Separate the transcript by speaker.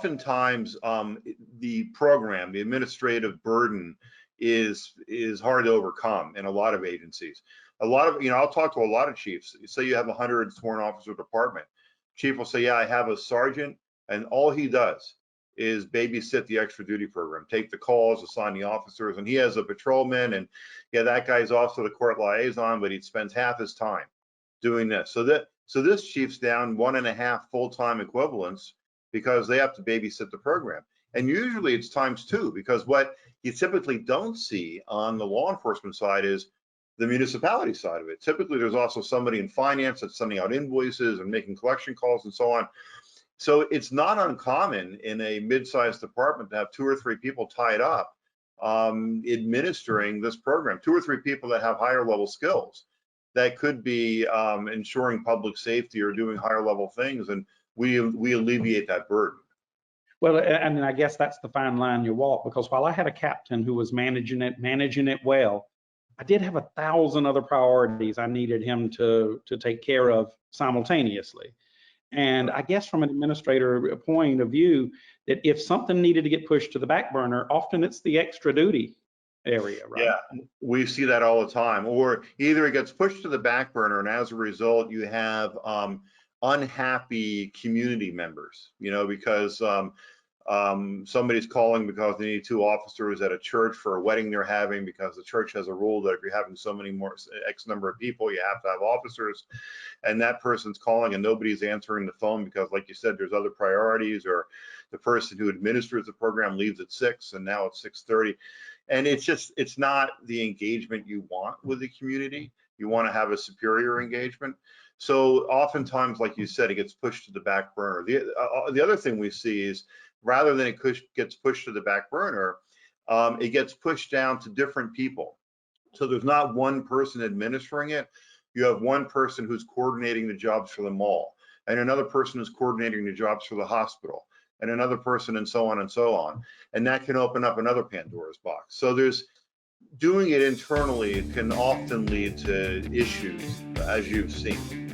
Speaker 1: oftentimes the program, the administrative burden is hard to overcome in a lot of agencies. A lot of, I'll talk to a lot of chiefs. Say you have 100 sworn officer department. Chief will say, yeah, I have a sergeant, and all he does is babysit the extra duty program, take the calls, assign the officers, and he has a patrolman, and yeah, that guy's also the court liaison, but he spends half his time doing this. So this chief's down 1.5 full-time equivalents because they have to babysit the program. And usually it's ×2, because what you typically don't see on the law enforcement side is the municipality side of it. Typically there's also somebody in finance that's sending out invoices and making collection calls and so on. So it's not uncommon in a mid-sized department to have 2 or 3 people tied up administering this program, 2 or 3 people that have higher level skills that could be ensuring public safety or doing higher level things, and we alleviate that burden.
Speaker 2: Well, I mean, I guess that's the fine line you walk, because while I had a captain who was managing it well, I did have 1,000 other priorities I needed him to take care of simultaneously. And I guess from an administrator point of view, that if something needed to get pushed to the back burner, often it's the extra duty area, right?
Speaker 1: Yeah, we see that all the time. Or either it gets pushed to the back burner, and as a result, you have unhappy community members, because somebody's calling because they need 2 officers at a church for a wedding they're having, because the church has a rule that if you're having so many more X number of people, you have to have officers, and that person's calling and nobody's answering the phone because, like you said, there's other priorities, or the person who administers the program leaves at 6 and now it's 6:30. And it's not the engagement you want with the community. You want to have a superior engagement. So oftentimes, like you said, it gets pushed to the back burner. The other thing we see is, rather than it gets pushed to the back burner, it gets pushed down to different people. So there's not one person administering it. You have one person who's coordinating the jobs for the mall, and another person who's coordinating the jobs for the hospital, and another person, and so on and so on. And that can open up another Pandora's box. So doing it internally can often lead to issues, as you've seen.